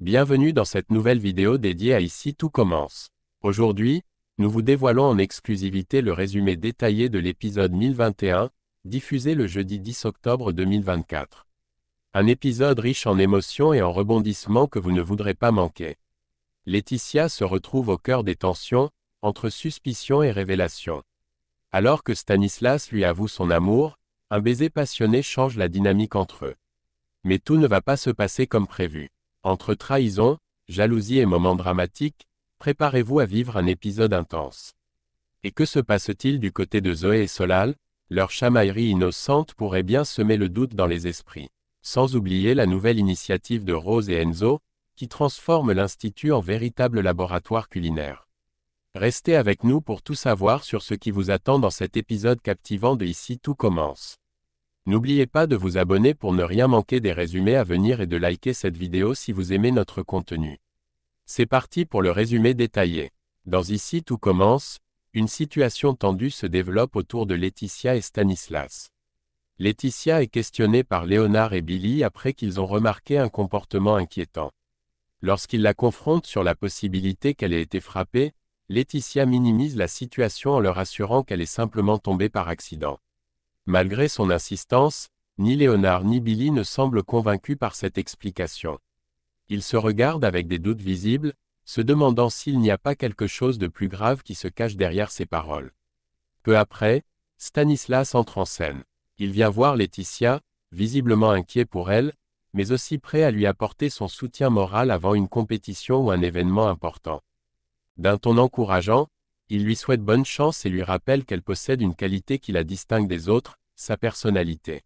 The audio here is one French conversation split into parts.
Bienvenue dans cette nouvelle vidéo dédiée à Ici tout commence. Aujourd'hui, nous vous dévoilons en exclusivité le résumé détaillé de l'épisode 1021, diffusé le jeudi 10 octobre 2024. Un épisode riche en émotions et en rebondissements que vous ne voudrez pas manquer. Laetitia se retrouve au cœur des tensions, entre suspicion et révélation. Alors que Stanislas lui avoue son amour, un baiser passionné change la dynamique entre eux. Mais tout ne va pas se passer comme prévu. Entre trahison, jalousie et moments dramatiques, préparez-vous à vivre un épisode intense. Et que se passe-t-il du côté de Zoé et Solal? Leur chamaillerie innocente pourrait bien semer le doute dans les esprits. Sans oublier la nouvelle initiative de Rose et Enzo, qui transforme l'Institut en véritable laboratoire culinaire. Restez avec nous pour tout savoir sur ce qui vous attend dans cet épisode captivant de Ici tout commence. N'oubliez pas de vous abonner pour ne rien manquer des résumés à venir et de liker cette vidéo si vous aimez notre contenu. C'est parti pour le résumé détaillé. Dans Ici tout commence, une situation tendue se développe autour de Laetitia et Stanislas. Laetitia est questionnée par Léonard et Billy après qu'ils ont remarqué un comportement inquiétant. Lorsqu'ils la confrontent sur la possibilité qu'elle ait été frappée, Laetitia minimise la situation en leur assurant qu'elle est simplement tombée par accident. Malgré son insistance, ni Léonard ni Billy ne semblent convaincus par cette explication. Ils se regardent avec des doutes visibles, se demandant s'il n'y a pas quelque chose de plus grave qui se cache derrière ces paroles. Peu après, Stanislas entre en scène. Il vient voir Laetitia, visiblement inquiet pour elle, mais aussi prêt à lui apporter son soutien moral avant une compétition ou un événement important. D'un ton encourageant, il lui souhaite bonne chance et lui rappelle qu'elle possède une qualité qui la distingue des autres, sa personnalité.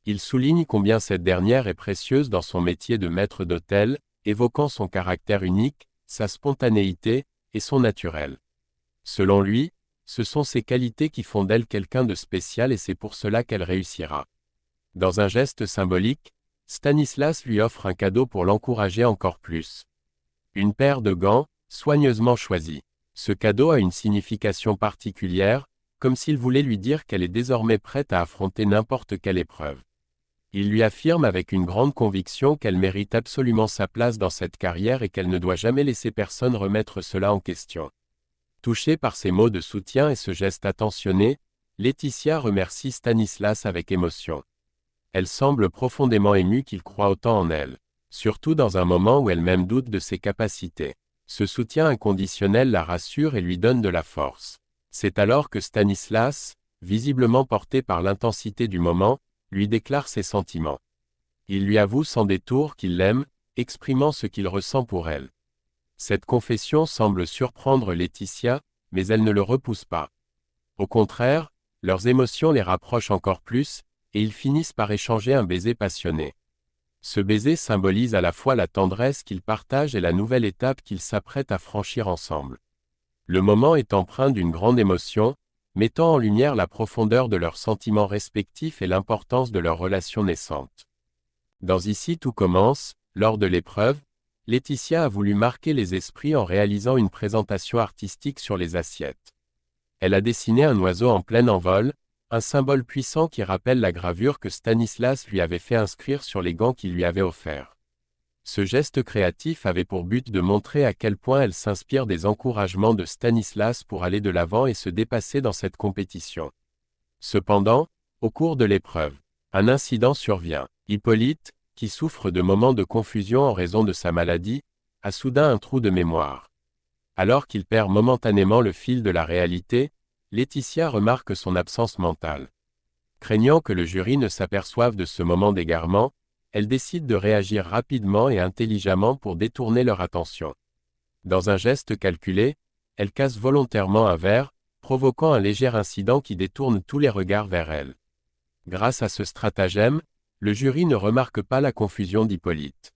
Il souligne combien cette dernière est précieuse dans son métier de maître d'hôtel, évoquant son caractère unique, sa spontanéité et son naturel. Selon lui, ce sont ces qualités qui font d'elle quelqu'un de spécial et c'est pour cela qu'elle réussira. Dans un geste symbolique, Stanislas lui offre un cadeau pour l'encourager encore plus. Une paire de gants, soigneusement choisis. Ce cadeau a une signification particulière, comme s'il voulait lui dire qu'elle est désormais prête à affronter n'importe quelle épreuve. Il lui affirme avec une grande conviction qu'elle mérite absolument sa place dans cette carrière et qu'elle ne doit jamais laisser personne remettre cela en question. Touchée par ces mots de soutien et ce geste attentionné, Laetitia remercie Stanislas avec émotion. Elle semble profondément émue qu'il croit autant en elle, surtout dans un moment où elle-même doute de ses capacités. Ce soutien inconditionnel la rassure et lui donne de la force. C'est alors que Stanislas, visiblement porté par l'intensité du moment, lui déclare ses sentiments. Il lui avoue sans détour qu'il l'aime, exprimant ce qu'il ressent pour elle. Cette confession semble surprendre Laetitia, mais elle ne le repousse pas. Au contraire, leurs émotions les rapprochent encore plus, et ils finissent par échanger un baiser passionné. Ce baiser symbolise à la fois la tendresse qu'ils partagent et la nouvelle étape qu'ils s'apprêtent à franchir ensemble. Le moment est empreint d'une grande émotion, mettant en lumière la profondeur de leurs sentiments respectifs et l'importance de leur relation naissante. Dans Ici tout commence, lors de l'épreuve, Laetitia a voulu marquer les esprits en réalisant une présentation artistique sur les assiettes. Elle a dessiné un oiseau en plein envol, un symbole puissant qui rappelle la gravure que Stanislas lui avait fait inscrire sur les gants qu'il lui avait offerts. Ce geste créatif avait pour but de montrer à quel point elle s'inspire des encouragements de Stanislas pour aller de l'avant et se dépasser dans cette compétition. Cependant, au cours de l'épreuve, un incident survient. Hippolyte, qui souffre de moments de confusion en raison de sa maladie, a soudain un trou de mémoire. Alors qu'il perd momentanément le fil de la réalité, Laetitia remarque son absence mentale. Craignant que le jury ne s'aperçoive de ce moment d'égarement, elle décide de réagir rapidement et intelligemment pour détourner leur attention. Dans un geste calculé, elle casse volontairement un verre, provoquant un léger incident qui détourne tous les regards vers elle. Grâce à ce stratagème, le jury ne remarque pas la confusion d'Hippolyte.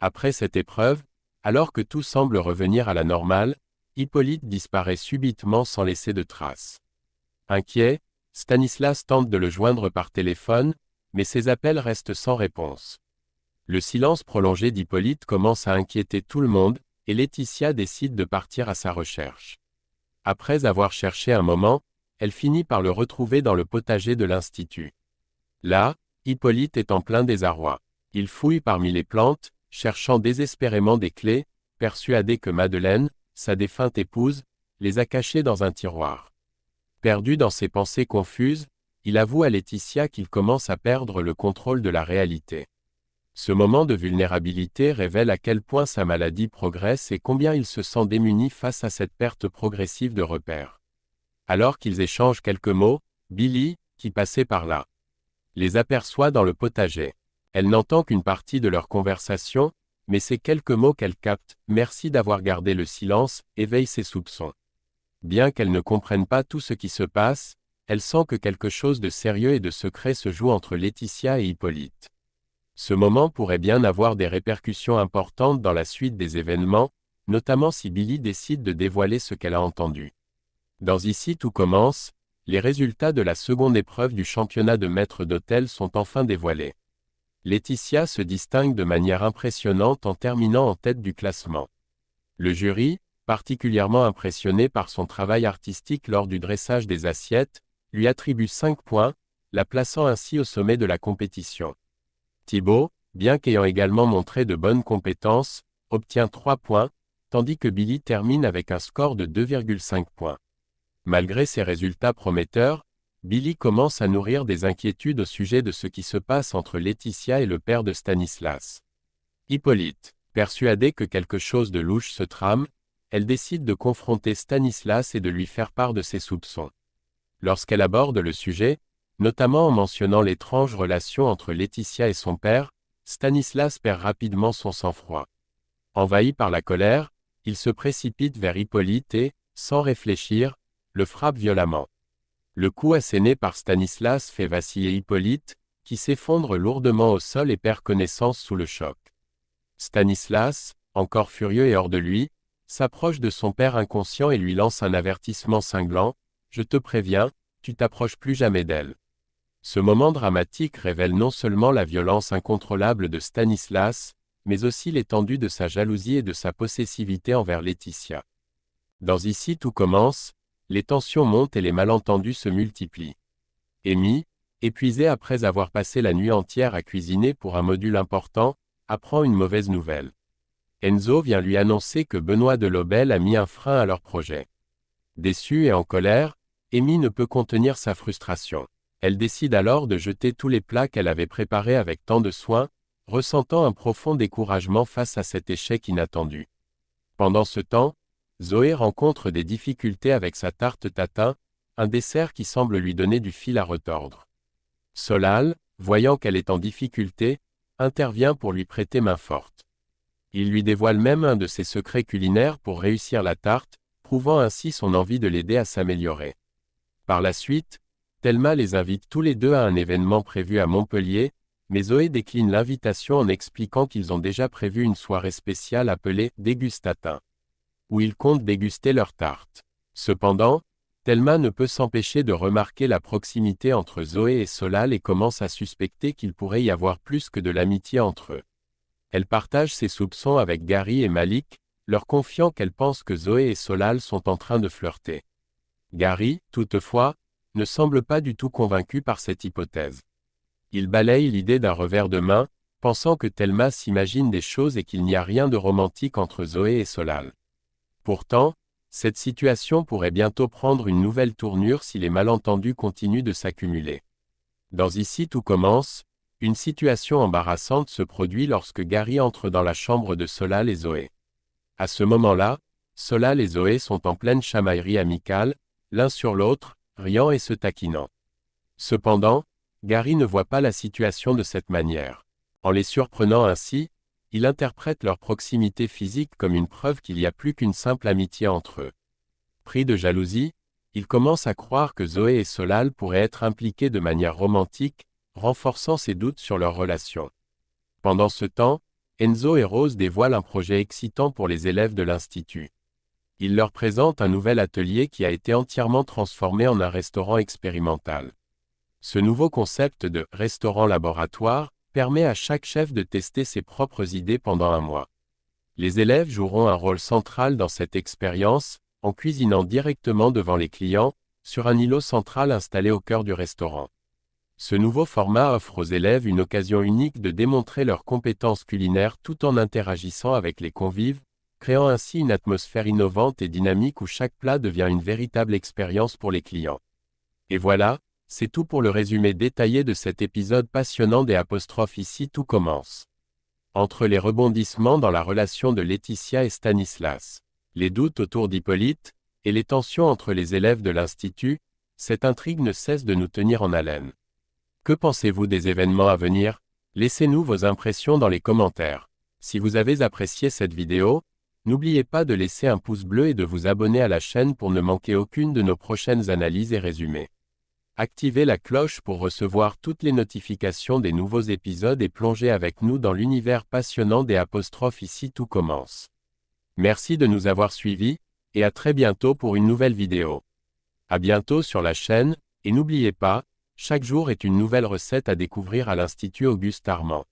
Après cette épreuve, alors que tout semble revenir à la normale, Hippolyte disparaît subitement sans laisser de traces. Inquiet, Stanislas tente de le joindre par téléphone, mais ses appels restent sans réponse. Le silence prolongé d'Hippolyte commence à inquiéter tout le monde, et Laetitia décide de partir à sa recherche. Après avoir cherché un moment, elle finit par le retrouver dans le potager de l'Institut. Là, Hippolyte est en plein désarroi. Il fouille parmi les plantes, cherchant désespérément des clés, persuadé que Madeleine, sa défunte épouse, les a cachées dans un tiroir. Perdu dans ses pensées confuses, il avoue à Laetitia qu'il commence à perdre le contrôle de la réalité. Ce moment de vulnérabilité révèle à quel point sa maladie progresse et combien il se sent démuni face à cette perte progressive de repères. Alors qu'ils échangent quelques mots, Billy, qui passait par là, les aperçoit dans le potager. Elle n'entend qu'une partie de leur conversation, mais ces quelques mots qu'elle capte, « Merci d'avoir gardé le silence », éveillent ses soupçons. Bien qu'elle ne comprenne pas tout ce qui se passe, elle sent que quelque chose de sérieux et de secret se joue entre Laetitia et Hippolyte. Ce moment pourrait bien avoir des répercussions importantes dans la suite des événements, notamment si Billy décide de dévoiler ce qu'elle a entendu. Dans Ici tout commence, les résultats de la seconde épreuve du championnat de maître d'hôtel sont enfin dévoilés. Laetitia se distingue de manière impressionnante en terminant en tête du classement. Le jury, particulièrement impressionné par son travail artistique lors du dressage des assiettes, lui attribue 5 points, la plaçant ainsi au sommet de la compétition. Thibaut, bien qu'ayant également montré de bonnes compétences, obtient 3 points, tandis que Billy termine avec un score de 2,5 points. Malgré ces résultats prometteurs, Billy commence à nourrir des inquiétudes au sujet de ce qui se passe entre Laetitia et le père de Stanislas. Hippolyte, persuadé que quelque chose de louche se trame, elle décide de confronter Stanislas et de lui faire part de ses soupçons. Lorsqu'elle aborde le sujet, notamment en mentionnant l'étrange relation entre Laetitia et son père, Stanislas perd rapidement son sang-froid. Envahi par la colère, il se précipite vers Hippolyte et, sans réfléchir, le frappe violemment. Le coup asséné par Stanislas fait vaciller Hippolyte, qui s'effondre lourdement au sol et perd connaissance sous le choc. Stanislas, encore furieux et hors de lui, s'approche de son père inconscient et lui lance un avertissement cinglant, « Je te préviens, tu t'approches plus jamais d'elle ». Ce moment dramatique révèle non seulement la violence incontrôlable de Stanislas, mais aussi l'étendue de sa jalousie et de sa possessivité envers Laetitia. Dans Ici tout commence, les tensions montent et les malentendus se multiplient. Amy, épuisée après avoir passé la nuit entière à cuisiner pour un module important, apprend une mauvaise nouvelle. Enzo vient lui annoncer que Benoît de Lobel a mis un frein à leur projet. Déçue et en colère, Amy ne peut contenir sa frustration. Elle décide alors de jeter tous les plats qu'elle avait préparés avec tant de soin, ressentant un profond découragement face à cet échec inattendu. Pendant ce temps, Zoé rencontre des difficultés avec sa tarte tatin, un dessert qui semble lui donner du fil à retordre. Solal, voyant qu'elle est en difficulté, intervient pour lui prêter main forte. Il lui dévoile même un de ses secrets culinaires pour réussir la tarte, prouvant ainsi son envie de l'aider à s'améliorer. Par la suite, Thelma les invite tous les deux à un événement prévu à Montpellier, mais Zoé décline l'invitation en expliquant qu'ils ont déjà prévu une soirée spéciale appelée « Dégustatin », où ils comptent déguster leur tarte. Cependant, Thelma ne peut s'empêcher de remarquer la proximité entre Zoé et Solal et commence à suspecter qu'il pourrait y avoir plus que de l'amitié entre eux. Elle partage ses soupçons avec Gary et Malik, leur confiant qu'elle pense que Zoé et Solal sont en train de flirter. Gary, toutefois, ne semble pas du tout convaincu par cette hypothèse. Il balaye l'idée d'un revers de main, pensant que Thelma s'imagine des choses et qu'il n'y a rien de romantique entre Zoé et Solal. Pourtant, cette situation pourrait bientôt prendre une nouvelle tournure si les malentendus continuent de s'accumuler. Dans Ici tout commence, une situation embarrassante se produit lorsque Gary entre dans la chambre de Solal et Zoé. À ce moment-là, Solal et Zoé sont en pleine chamaillerie amicale, l'un sur l'autre, riant et se taquinant. Cependant, Gary ne voit pas la situation de cette manière. En les surprenant ainsi, il interprète leur proximité physique comme une preuve qu'il n'y a plus qu'une simple amitié entre eux. Pris de jalousie, il commence à croire que Zoé et Solal pourraient être impliqués de manière romantique, renforçant ses doutes sur leur relation. Pendant ce temps, Enzo et Rose dévoilent un projet excitant pour les élèves de l'Institut. Ils leur présentent un nouvel atelier qui a été entièrement transformé en un restaurant expérimental. Ce nouveau concept de « restaurant-laboratoire » permet à chaque chef de tester ses propres idées pendant un mois. Les élèves joueront un rôle central dans cette expérience, en cuisinant directement devant les clients, sur un îlot central installé au cœur du restaurant. Ce nouveau format offre aux élèves une occasion unique de démontrer leurs compétences culinaires tout en interagissant avec les convives, créant ainsi une atmosphère innovante et dynamique où chaque plat devient une véritable expérience pour les clients. Et voilà, c'est tout pour le résumé détaillé de cet épisode passionnant des apostrophes Ici tout commence. Entre les rebondissements dans la relation de Laetitia et Stanislas, les doutes autour d'Hippolyte, et les tensions entre les élèves de l'Institut, cette intrigue ne cesse de nous tenir en haleine. Que pensez-vous des événements à venir? Laissez-nous vos impressions dans les commentaires. Si vous avez apprécié cette vidéo, n'oubliez pas de laisser un pouce bleu et de vous abonner à la chaîne pour ne manquer aucune de nos prochaines analyses et résumés. Activez la cloche pour recevoir toutes les notifications des nouveaux épisodes et plongez avec nous dans l'univers passionnant des apostrophes Ici tout commence. Merci de nous avoir suivis, et à très bientôt pour une nouvelle vidéo. À bientôt sur la chaîne, et n'oubliez pas, chaque jour est une nouvelle recette à découvrir à l'Institut Auguste Armand.